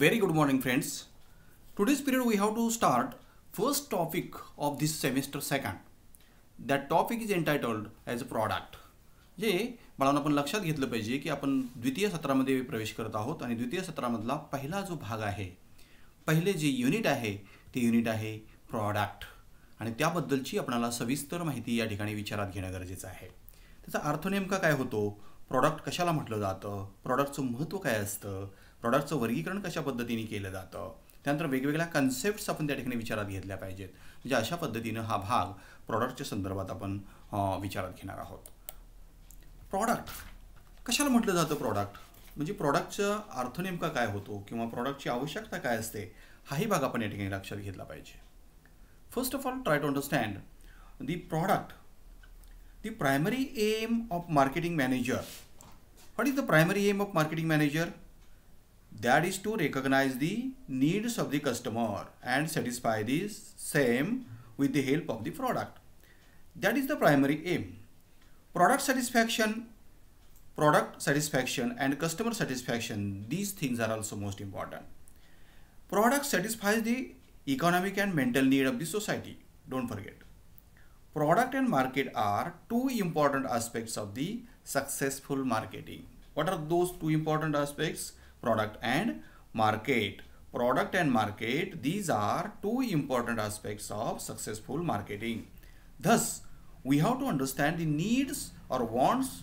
Very good morning, friends. Today's period we have to start first topic of this semester second. That topic is entitled as a product. जे बाळांनो आपण लक्षात घेतलं पाहिजे की आपण द्वितीय सत्रामध्ये प्रवेश करत आहोत आणि द्वितीय सत्रामधला पहिला जो भाग आहे, पहिले जे युनिट आहे ते युनिट आहे प्रॉडक्ट आणि त्याबद्दलची आपल्याला सविस्तर माहिती या ठिकाणी विचारात घेणं गरजेचं आहे. त्याचा अर्थ नेमका काय होतो, प्रॉडक्ट कशाला म्हटलं जातं, प्रॉडक्टचं महत्त्व काय असतं, प्रॉडक्टचं वर्गीकरण कशा पद्धतीने केलं जातं, त्यानंतर वेगवेगळ्या कन्सेप्ट्स आपण त्या ठिकाणी विचारात घेतल्या पाहिजेत. म्हणजे अशा पद्धतीनं हा भाग प्रॉडक्टच्या संदर्भात आपण विचारात घेणार आहोत. प्रॉडक्ट कशाला म्हटलं जातं, प्रॉडक्ट म्हणजे प्रॉडक्टचा अर्थ नेमका काय होतो किंवा प्रॉडक्टची आवश्यकता काय असते, हाही भाग आपण या ठिकाणी लक्षात घेतला पाहिजे. First of all, try to understand the product. The primary aim of marketing manager. What is the primary aim of marketing manager? That is to recognize the needs of the customer and satisfy the same with the help of the product. That is the primary aim. Product satisfaction and customer satisfaction, these things are also most important. Product satisfies the economic and mental need of the society. Don't forget. Product and market are two important aspects of the successful marketing. What are those two important aspects? Product and market. Product and market, these are two important aspects of successful marketing. Thus, we have to understand the needs or wants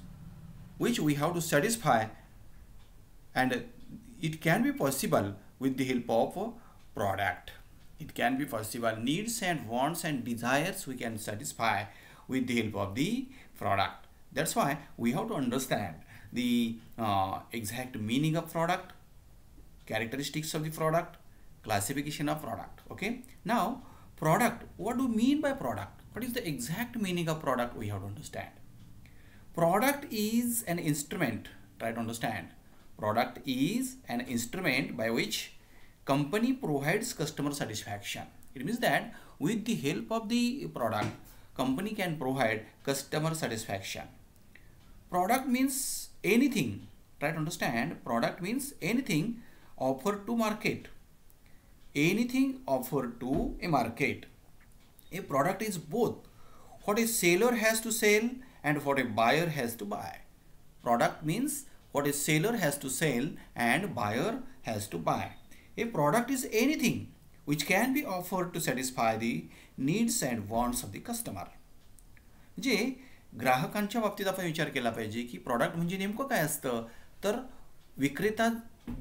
which we have to satisfy, and it can be possible with the help of product. It can be possible. Needs and wants and desires we can satisfy with the help of the product. That's why we have to understand the exact meaning of product, characteristics of the product, classification of product. Okay. Now, product. What do you mean by product? What is the exact meaning of product? We have to understand. Product is an instrument. Try to understand. Product is an instrument by which company provides customer satisfaction. It means that with the help of the product, company can provide customer satisfaction. Product means anything. Try to understand. Product means anything offered to market. Anything offered to a market. A product is both what a seller has to sell and what a buyer has to buy. Product means what a seller has to sell and buyer has to buy. A product is anything which can be offered to satisfy the needs and wants of the customer. जे ग्राहकांच्या बाबतीत आपण विचार केला पाहिजे की product म्हणजे नेमकं काय असतं, तर विक्रेता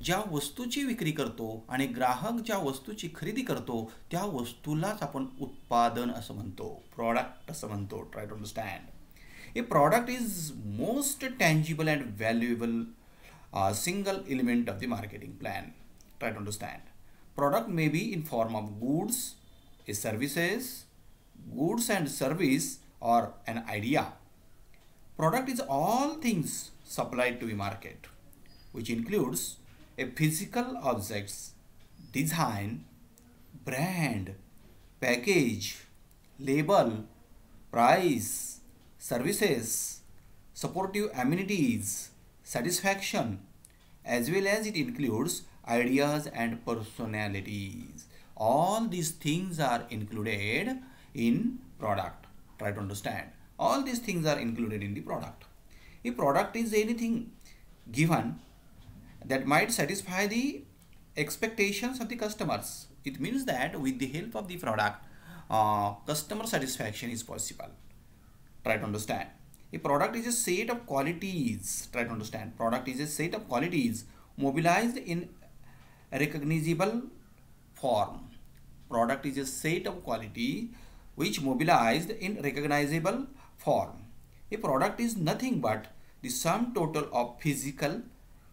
ज्या वस्तूची विक्री करतो आणि ग्राहक ज्या वस्तूची खरेदी करतो त्या वस्तूलाच आपण उत्पादन असं म्हणतो, प्रॉडक्ट असं म्हणतो. Try to understand. A product is most tangible and valuable single element of the marketing plan. Try to understand. Product may be in form of goods, services, goods and service, or an idea. Product is all things supplied to the market, which includes a physical objects, design, brand, package, label, price, services, supportive amenities, satisfaction, as well as it includes ideas and personalities. All these things are included in product. Try to understand. All these things are included in the product. A product is anything given that might satisfy the expectations of the customers. It means that with the help of the product, customer satisfaction is possible. Try to understand. A product is a set of qualities. Try to understand. Product is a set of qualities mobilized in recognizable form. Product is a set of quality which mobilized in recognizable form. A product is nothing but the sum total of physical,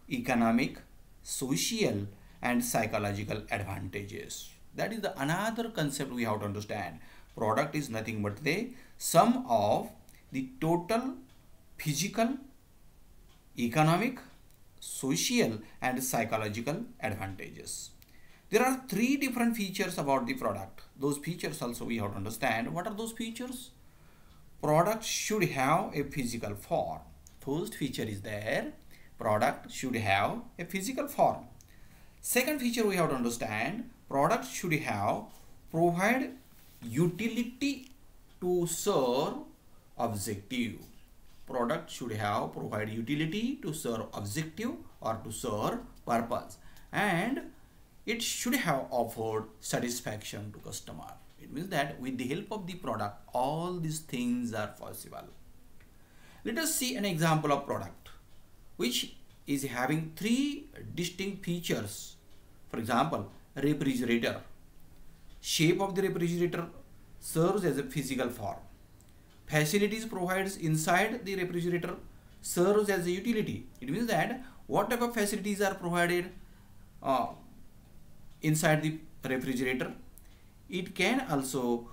economic, social and psychological advantages. That is the another concept we have to understand. Product is nothing but the sum of the total physical, economic, social and psychological advantages. There are three different features about the product. Those features also we have to understand. What are those features? Product should have a physical form. First feature is there. Product should have a physical form. Second feature we have to understand, product should have provide utility to serve objective. Product should have provide utility to serve objective or to serve purpose, and it should have offered satisfaction to customer. It means that with the help of the product, all these things are possible. Let us see an example of product which is having three distinct features. For example, refrigerator. Shape of the refrigerator serves as a physical form. Facilities provided inside the refrigerator serves as a utility. It means that what type of facilities are provided inside the refrigerator, it can also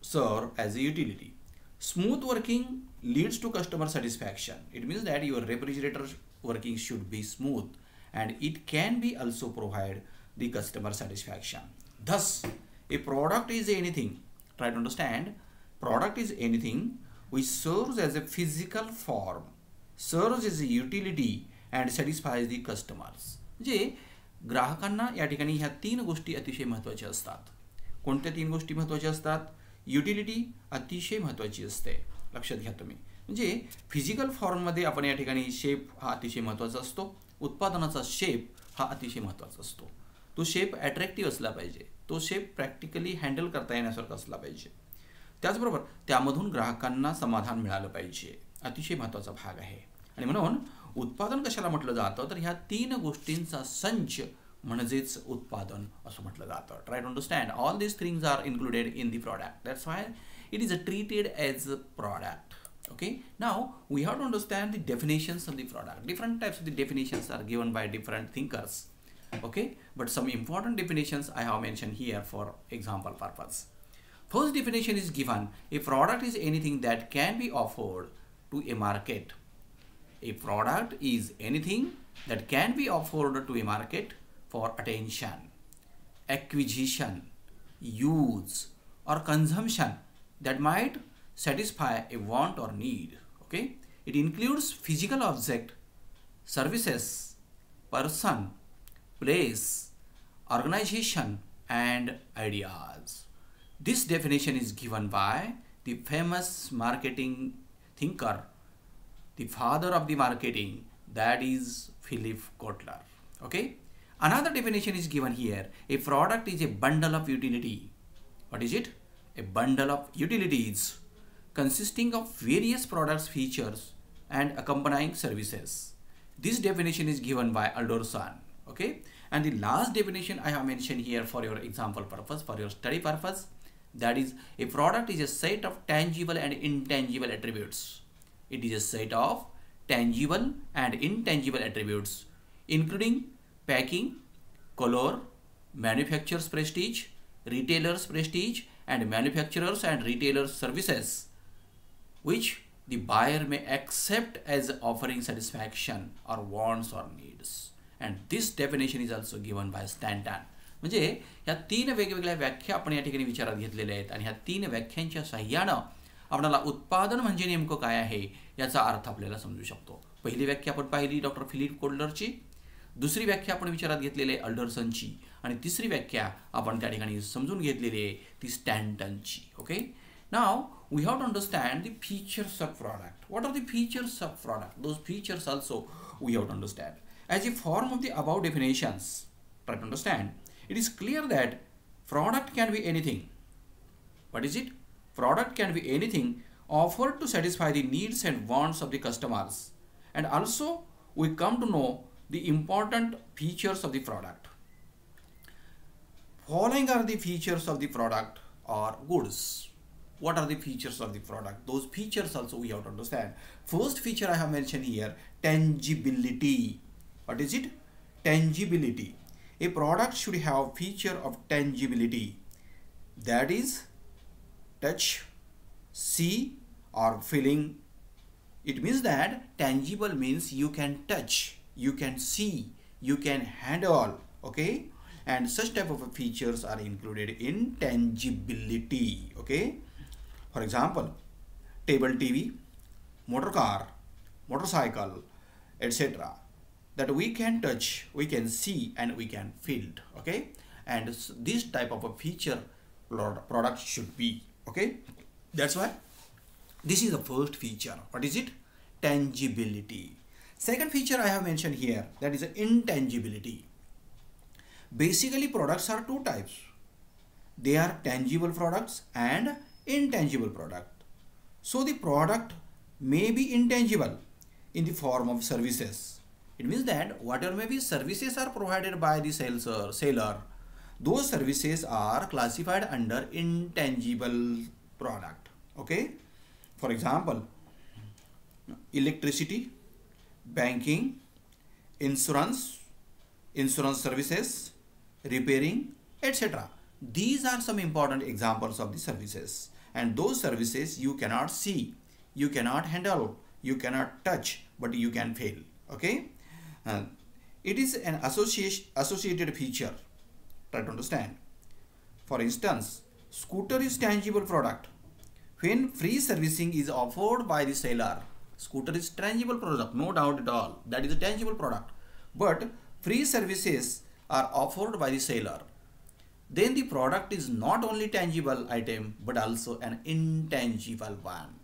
serve as a utility. Smooth working leads to customer satisfaction. It means that your refrigerator working should be smooth, and it can be also provide the customer satisfaction. Thus, a product is anything, try to understand, product is anything which serves as a physical form, serves as a utility and satisfies the customers. म्हणजे ग्राहकांना या ठिकाणी ह्या तीन गोष्टी अतिशय महत्त्वाच्या असतात. कोणत्या तीन गोष्टी महत्त्वाच्या असतात? युटिलिटी अतिशय महत्त्वाची असते, लक्षात घ्या तुम्ही. म्हणजे फिजिकल फॉर्ममध्ये आपण या ठिकाणी शेप हा अतिशय महत्त्वाचा असतो. उत्पादनाचा शेप हा अतिशय महत्त्वाचा असतो. तो शेप अट्रॅक्टिव्ह असला पाहिजे, तो शेप प्रॅक्टिकली हँडल करता येण्यासारखा असला पाहिजे. त्याचबरोबर त्यामधून ग्राहकांना समाधान मिळालं पाहिजे, अतिशय महत्त्वाचा भाग आहे. आणि म्हणून उत्पादन कशाला म्हटलं जातं, तर ह्या तीन गोष्टींचा संच म्हणजेच उत्पादन असं म्हटलं जातं. Try to understand all these things are included in the product. That's why it is treated as a product. Okay, now we have to understand the definitions of the product. Different types of the definitions are given by different thinkers. Okay, but some important definitions I have mentioned here for example purpose. First definition is given: a product is anything that can be offered to a market. A product is anything that can be offered to a market for attention, acquisition, use, or consumption that might satisfy a want or need. Okay, it includes physical object, services, person, place, organization, and ideas. This definition is given by the famous marketing thinker, the father of the marketing, that is Philip Kotler. Okay, another definition is given here: a product is a bundle of utility. What is it? A bundle of utilities consisting of various products, features, and accompanying services. This definition is given by Alderson. Okay, and the last definition I have mentioned here for your example purpose, for your study purpose, that is, a product is a set of tangible and intangible attributes. It is a set of tangible and intangible attributes, including packing, color, manufacturer's prestige, retailer's prestige, and manufacturers and retailers services, which the buyer may accept as offering satisfaction or wants or needs. And this definition is also given by Stanton. म्हणजे ह्या तीन वेगवेगळ्या व्याख्या आपण या ठिकाणी विचारात घेतलेल्या आहेत, आणि ह्या तीन व्याख्यांच्या सहाय्यानं आपल्याला उत्पादन म्हणजे नेमकं काय आहे याचा अर्थ आपल्याला समजू शकतो. पहिली व्याख्या आपण पाहिली डॉक्टर फिलिप कोडलरची, दुसरी व्याख्या आपण विचारात घेतलेली आहे अल्डरसनची, आणि तिसरी व्याख्या आपण त्या ठिकाणी समजून घेतलेली आहे ती स्टॅन्टनची. Okay, now we have to understand the features of product. What are the features of product? Those features also we have to understand. As a form of the above definitions, try to understand, it is clear that product can be anything. What is it? Product can be anything offered to satisfy the needs and wants of the customers. And also we come to know the important features of the product. Following are the features of the product or goods. What are the features of the product? Those features also we have to understand. First feature I have mentioned here, tangibility. What is it? Tangibility. A product should have feature of tangibility. That is, touch, see, or feeling. It means that tangible means you can touch, you can see, you can handle. Okay, and such type of features are included in tangibility. Okay, for example, table TV, motor car, motorcycle, etc. that we can touch, we can see, and we can feel. Okay, and this type of a feature product should be. Okay, that's why this is the first feature. What is it? Tangibility. Second feature I have mentioned here, that is intangibility. Basically, products are two types. They are tangible products and intangible product. So the product may be intangible in the form of services. It means that whatever maybe services are provided by the seller, those services are classified under intangible product. Okay, for example, electricity, banking, insurance services, repairing, etc. These are some important examples of the services, and those services you cannot see, you cannot handle, you cannot touch, but you can feel. Okay, it is an associated feature. Try to understand. For instance, scooter is tangible product. When free servicing is offered by the seller, scooter is tangible product, no doubt at all. That is a tangible product. But free services are offered by the seller, then the product is not only tangible item but also an intangible one,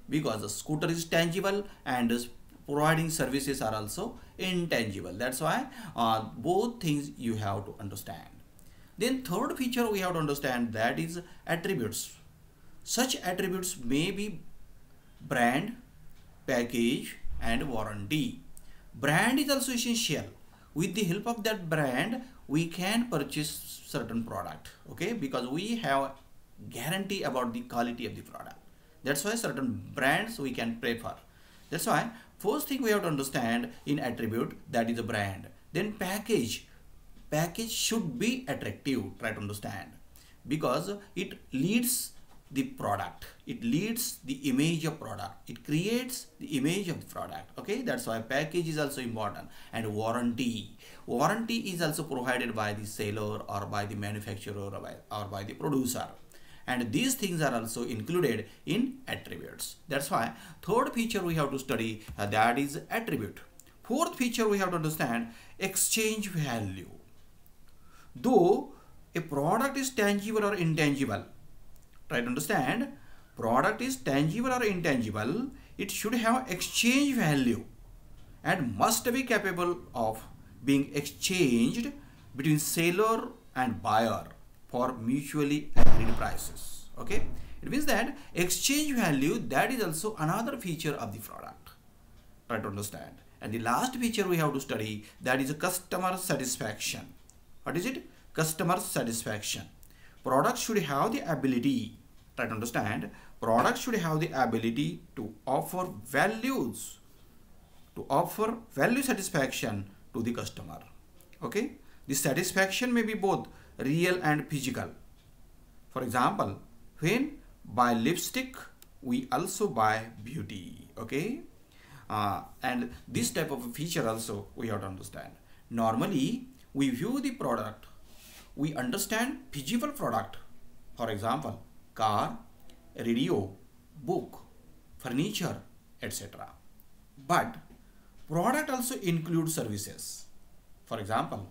because the scooter is tangible and providing services are also intangible. That's why both things you have to understand. Then third feature we have to understand, that is attributes. Such attributes may be brand, package, and warranty. Brand is also essential. With the help of that brand, we can purchase certain product. Okay, because we have guarantee about the quality of the product. That's why certain brands we can prefer. That's why first thing we have to understand in attribute, that is a brand. Then package. Package should be attractive. Try to understand, because it leads the product, it leads the image of product, it creates the image of the product. Okay, that's why package is also important. And warranty is also provided by the seller or by the manufacturer or by the producer, and these things are also included in attributes. That's why third feature we have to study, that is attribute. Fourth feature we have to understand, exchange value. Though a product is tangible or intangible, try to understand, product is tangible or intangible, it should have exchange value and must be capable of being exchanged between seller and buyer for mutually agreed prices. Okay, it means that exchange value, that is also another feature of the product. Try to understand. And the last feature we have to study, that is customer satisfaction. What is it? Customer satisfaction. Product should have the ability, try to understand, product should have the ability to offer value satisfaction to the customer. Okay, the satisfaction may be both real and physical. For example, when buy lipstick, we also buy beauty. Okay, and this type of a feature also we have to understand. Normally we view the product, we understand physical product. For example, car, radio, book, furniture, etc. But product also includes services. For example,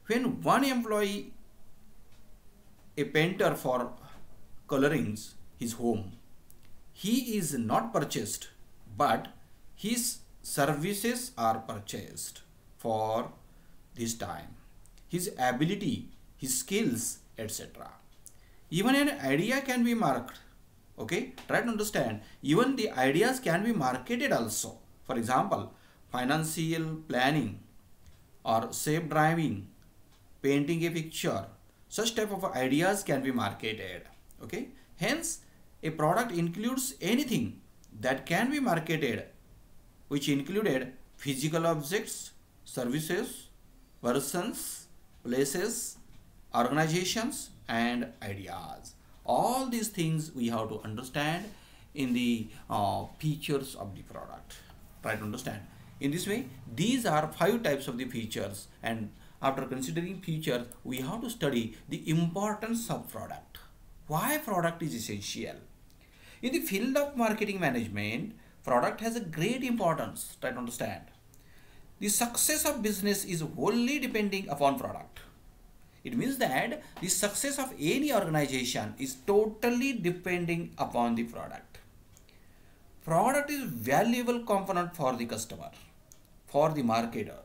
when one employee, a painter for colorings his home, he is not purchased, but his services are purchased for this time, his ability, his skills, etc. Even an idea can be marked. Okay, try to understand, even the ideas can be marketed also. For example, financial planning or safe driving, painting a picture, such type of ideas can be marketed. Okay, hence a product includes anything that can be marketed, which included physical objects, services, persons, places, organizations, and ideas. All these things we have to understand in the features of the product. Try to understand. In this way, these are 5 types of the features, and after considering features, we have to study the importance of product. Why product is essential? In the field of marketing management, product has a great importance. Try to understand. the success of business is wholly depending upon product. It means that the success of any organization is totally depending upon the product. Product is valuable component for the customer, for the marketer,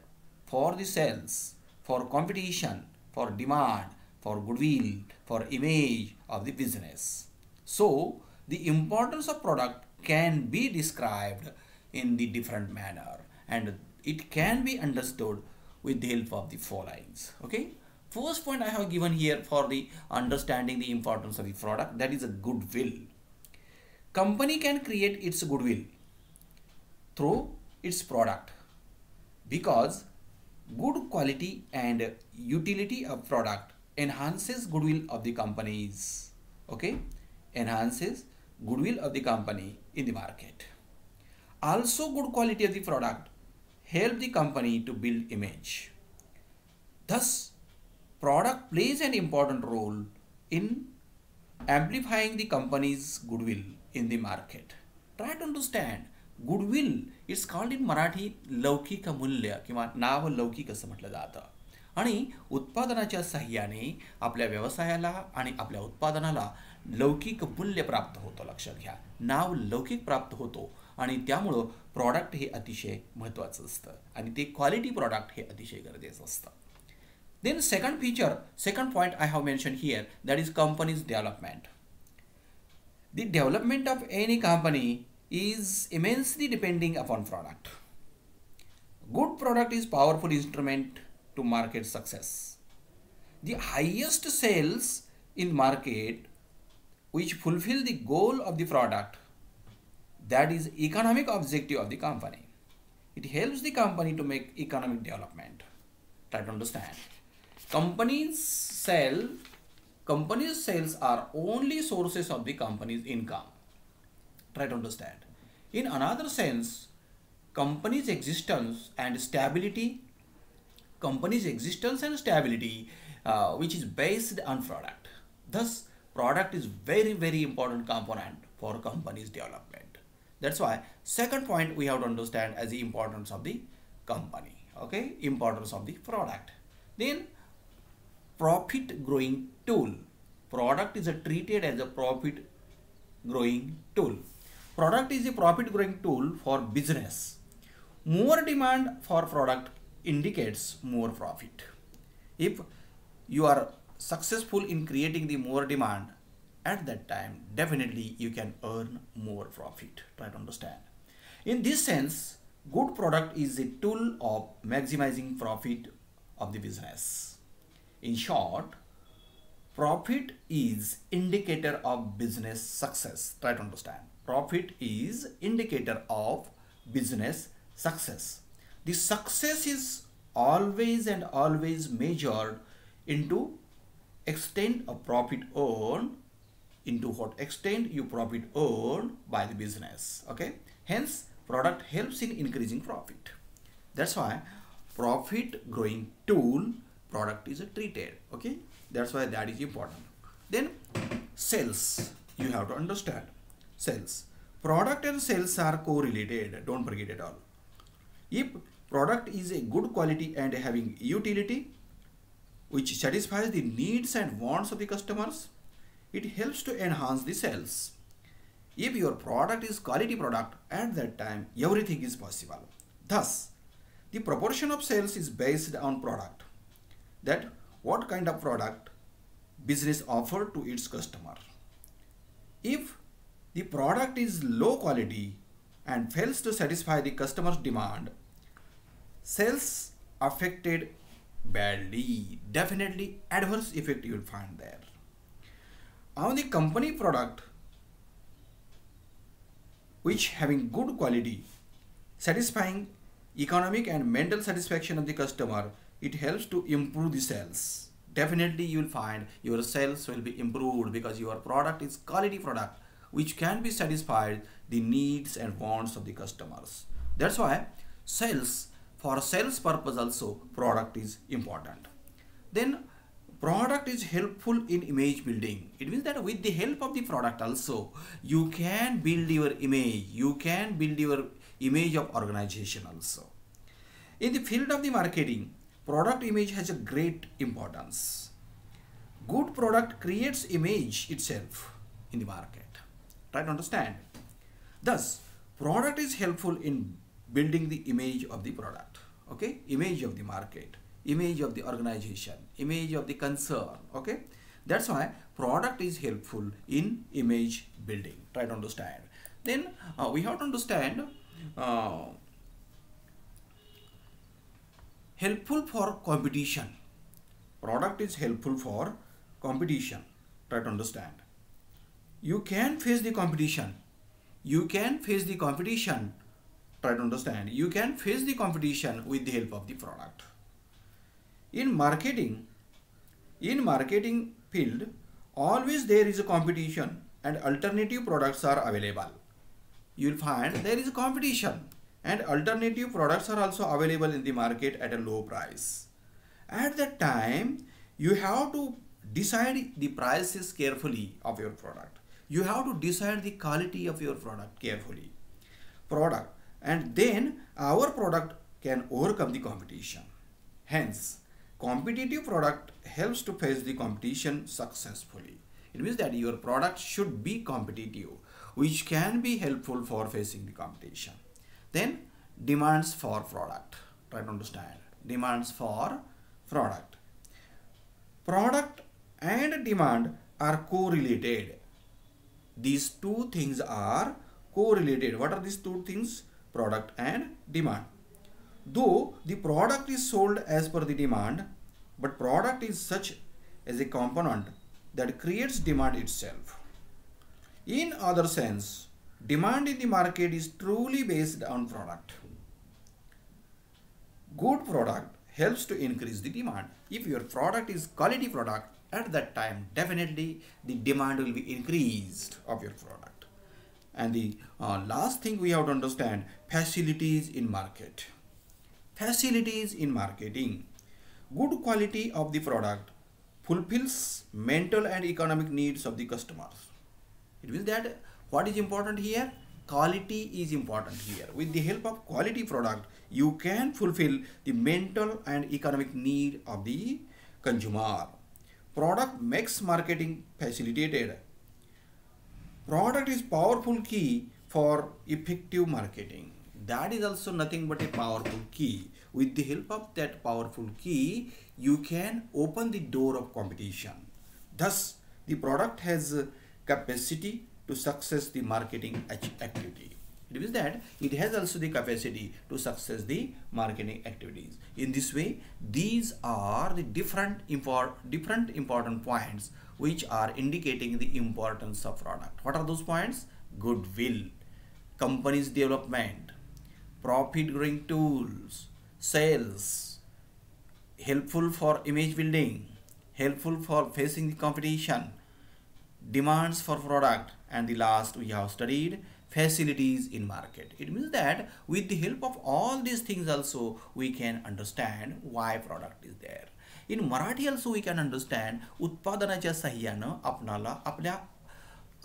for the sales, for competition, for demand, for goodwill, for image of the business. So the importance of product can be described in the different manner, and it can be understood with the help of the followings. Okay, first point I have given here for the understanding the importance of the product, that is a goodwill. Company can create its goodwill through its product, because good quality and utility of product enhances goodwill of the companies. Okay, enhances goodwill of the company in the market. Also, good quality of the product help the company to build image. Thus, product plays an important role in amplifying the company's goodwill in the market. Try to understand goodwill. It's called in Marathi लौकिक मूल्य किंवा नाव लौकिक असं म्हटलं जातं. आणि उत्पादनाच्या साहाय्याने आपल्या व्यवसायाला आणि आपल्या उत्पादनाला लौकिक मूल्य प्राप्त होतं. लक्षात घ्या, नाव लौकिक प्राप्त होतो आणि त्यामुळं प्रॉडक्ट हे अतिशय महत्त्वाचं असतं आणि ते क्वालिटी प्रॉडक्ट हे अतिशय गरजेचं असतं. Then second point I have mentioned here, that is company's development. The development of any company is immensely depending upon product. Good product is powerful instrument to market success. The highest sales in market which fulfill the goal of the product, that is economic objective of the company. It helps the company to make economic development. Try to understand. Companies' sales are only sources of the company's income. Try to understand. In another sense, company's existence and stability, which is based on product. Thus, product is very important component for company's development. That's why second point we have to understand as the importance of the company. Okay, importance of the product. Then profit growing tool. Product is treated as a profit growing tool. Product is a profit growing tool for business. More demand for product indicates more profit. If you are successful in creating the more demand, at that time definitely you can earn more profit. Try to understand. In this sense, good product is a tool of maximizing profit of the business. In short, profit is indicator of business success. Try to understand. Profit is indicator of business success. The success is always measured into extent of profit earned, into what extent you profit earned by the business. Okay, hence product helps in increasing profit. That's why profit growing tool product is treated. Okay, that's why that is important. Then sales, you have to understand. Sales, product and sales are correlated, don't forget it all. If product is a good quality and having utility which satisfies the needs and wants of the customers, it helps to enhance the sales. If your product is quality product, at that time everything is possible. Thus, the proportion of sales is based on product, that what kind of product business offer to its customer. If the product is low quality and fails to satisfy the customer's demand, sales affected badly. Definitely adverse effect you will find there. On the company product which having good quality, satisfying economic and mental satisfaction of the customer, it helps to improve the sales. Definitely you will find your sales will be improved because your product is quality product which can be satisfied the needs and wants of the customers. That's why sales, for sales purpose also product is important. Then product is helpful in image building. It means that with the help of the product also you can build your image, you can build your image of organization also. In the field of the marketing, product image has a great importance. Good product creates image itself in the market. Try to understand. Thus, product is helpful in building the image of the product. Okay, image of the market, image of the organization, image of the concern. Okay, that's why product is helpful in image building. Try to understand. Then we have to understand helpful for competition. Product is helpful for competition. Try to understand. You can face the competition. You can face the competition. Try to understand. You can face the competition with the help of the product. In marketing field, always there is a competition and alternative products are available. You will find there is a competition and alternative products are also available in the market at a low price. At that time, you have to decide the prices carefully of your product. You have to decide the quality of your product carefully. And then our product can overcome the competition. Hence, competitive product helps to face the competition successfully. It means that your product should be competitive, which can be helpful for facing the competition. Then demands for product. Try to understand. Demands for product. Product and demand are correlated. These two things are correlated. What are these two things? Product and demand. Though the product is sold as per the demand, but product is such as a component that creates demand itself. In other sense, demand in the market is truly based on product. Good product helps to increase the demand. If your product is quality product, at that time definitely the demand will be increased of your product. And the last thing we have to understand, facilities in market. Facilities in marketing. Good quality of the product fulfills mental and economic needs of the customers. It means that what is important here? Quality is important here. With the help of quality product, you can fulfill the mental and economic need of the consumer. Product makes marketing facilitated. Product is powerful key for effective marketing. That is also nothing but a powerful key. With the help of that powerful key, you can open the door of competition. Thus, the product has capacity to success the marketing activity. It means that it has also the capacity to success the marketing activities. In this way, these are the different important points which are indicating the importance of product. What are those points? Goodwill, company's development, profit growing tools, sales, helpful for image building, helpful for facing the competition, demands for product, and the last we have studied, facilities in market. It means that with the help of all these things also we can understand why product is there. In Marathi also we can understand उत्पादनाच्या साह्यानं आपणाला आपल्या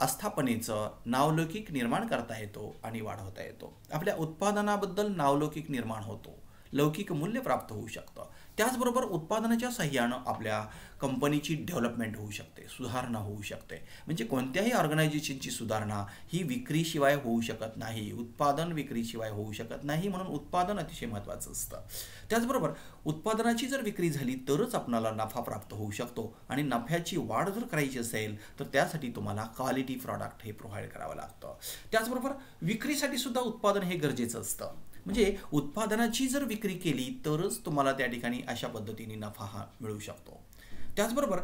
आस्थापनेचं नावलौकिक निर्माण करता येतो आणि वाढवता येतो. आपल्या उत्पादनाबद्दल नावलौकिक निर्माण होतो, लौकिक मूल्य प्राप्त होऊ शकतं. त्याचबरोबर उत्पादनाच्या साह्यानं आपल्या कंपनीची डेव्हलपमेंट होऊ शकते, सुधारणा होऊ शकते. म्हणजे कोणत्याही ऑर्गनायझेशनची सुधारणा ही विक्रीशिवाय होऊ शकत नाही, उत्पादन विक्रीशिवाय होऊ शकत नाही. म्हणून उत्पादन अतिशय महत्त्वाचं असतं. त्याचबरोबर उत्पादनाची जर विक्री झाली तरच आपल्याला नफा प्राप्त होऊ शकतो आणि नफ्याची वाढ जर करायची असेल तर त्यासाठी तुम्हाला क्वालिटी प्रॉडक्ट हे प्रोव्हाइड करावं लागतं. त्याचबरोबर विक्रीसाठी सुद्धा उत्पादन हे गरजेचं असतं. म्हणजे उत्पादनाची जर विक्री केली तरच तुम्हाला त्या ठिकाणी अशा पद्धतीने नफा हा मिळू शकतो. त्याचबरोबर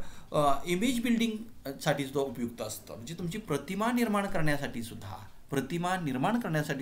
इमेज बिल्डिंगसाठी सुद्धा उपयुक्त असतं. म्हणजे तुमची प्रतिमा निर्माण करण्यासाठी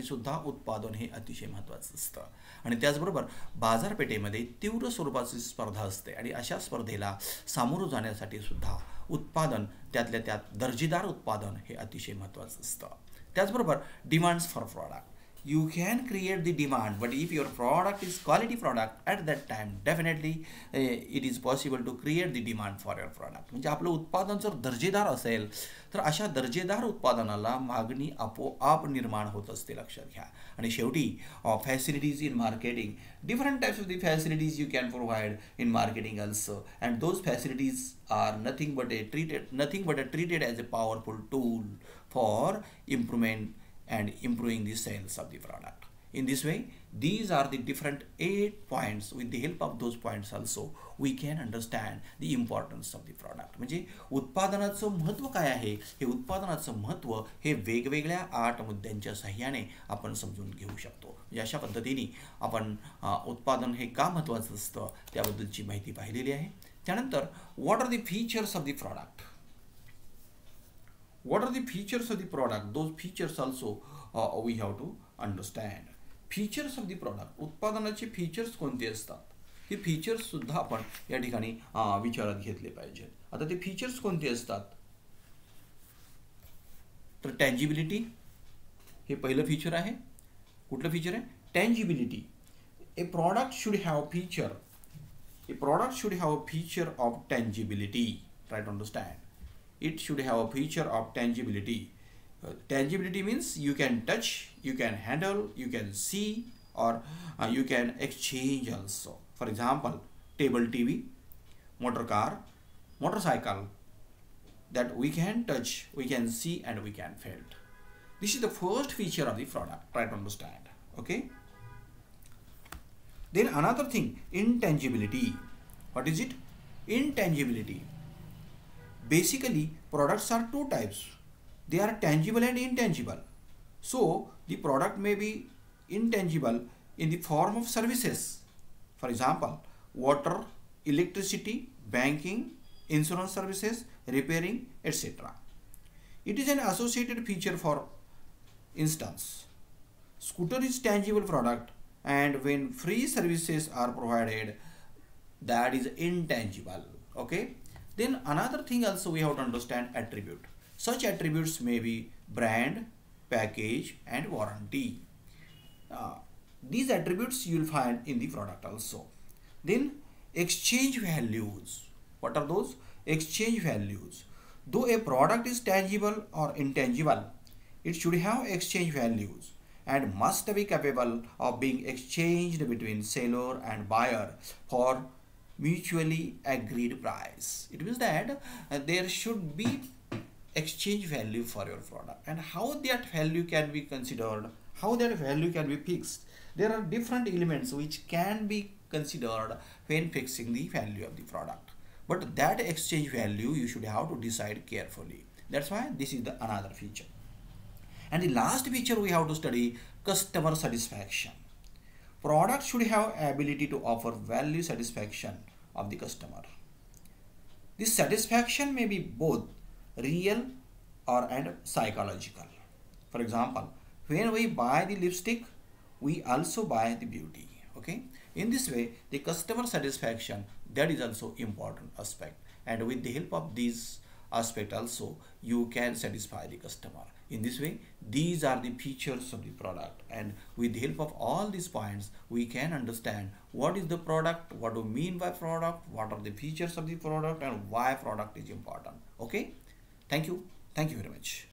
सुद्धा उत्पादन हे अतिशय महत्त्वाचं असतं. आणि त्याचबरोबर बाजारपेठेमध्ये तीव्र स्वरूपाची स्पर्धा असते आणि अशा स्पर्धेला सामोरं जाण्यासाठी सुद्धा उत्पादन, त्यातल्या त्यात दर्जेदार उत्पादन हे अतिशय महत्त्वाचं असतं. त्याचबरोबर demands for product. you can create the demand, but if your product is quality product, at that time definitely it is possible to create the demand for your product. म्हणजे आपलं उत्पादन जर दर्जेदार असेल तर अशा दर्जेदार उत्पादनाला मागणी आपोआप निर्माण होत असते, लक्षात घ्या. आणि शेवटी facilities in marketing, different types of the facilities you can provide in marketing also, and those facilities are nothing but treated as a powerful tool for improvement and improving the sales of the product. In this way, these are the different 8 points. With the help of those points also we can understand the importance of the product. म्हणजे उत्पादनाचं महत्त्व काय आहे, हे उत्पादनाचं महत्त्व हे वेगवेगळ्या 8 मुद्द्यांच्या सहाय्याने आपण समजून घेऊ शकतो. म्हणजे अशा पद्धतीने आपण उत्पादन हे का महत्त्वाचं असतं त्याबद्दलची माहिती पाहिलेली आहे. त्यानंतर what are the features of the product? What are the features of the product? Those features also we have to understand. Features of the product, उत्पादनाचे फीचर्स कोणते असतात हे फीचर्स सुद्धा आपण या ठिकाणी विचारात घेतले पाहिजे. आता ते फीचर्स कोणते असतात तर टँजिबिलिटी हे पहिलं फीचर आहे. कुठलं फीचर आहे? Tangibility. A product should have feature. A product should have a feature of tangibility. Try to understand. It should have a feature of tangibility. Tangibility means you can touch, you can handle, you can see, or you can exchange also. For example, table TV, motor car, motorcycle, that we can touch, we can see, and we can feel. This is the first feature of the product. Try to understand. Okay. Then another thing, intangibility. What is it? Intangibility. Basically, products are 2 types. They are tangible and intangible. So, the product may be intangible in the form of services. For example, water, electricity, banking, insurance services, repairing, etc. It is an associated feature. For instance, scooter is tangible product, and when free services are provided, that is intangible. Okay. Then another thing also we have to understand, attribute. Such attributes may be brand, package, and warranty. These attributes you will find in the product also. Then exchange values. What are those? Exchange values. Though a product is tangible or intangible, it should have exchange values and must be capable of being exchanged between seller and buyer for mutually agreed price. It means that there should be exchange value for your product, and how that value can be considered, how that value can be fixed. There are different elements which can be considered when fixing the value of the product, but that exchange value you should have to decide carefully. That's why this is the another feature. And the last feature we have to study, customer satisfaction. Product should have ability to offer value satisfaction of the customer. This satisfaction may be both real and psychological. For example, when we buy the lipstick, we also buy the beauty. Okay. In this way, the customer satisfaction, that is also important aspect, and with the help of these aspect also you can satisfy the customer. In this way, these are the features of the product, and with the help of all these points we can understand what is the product, what do we mean by product, what are the features of the product, and why product is important. Okay. Thank you very much.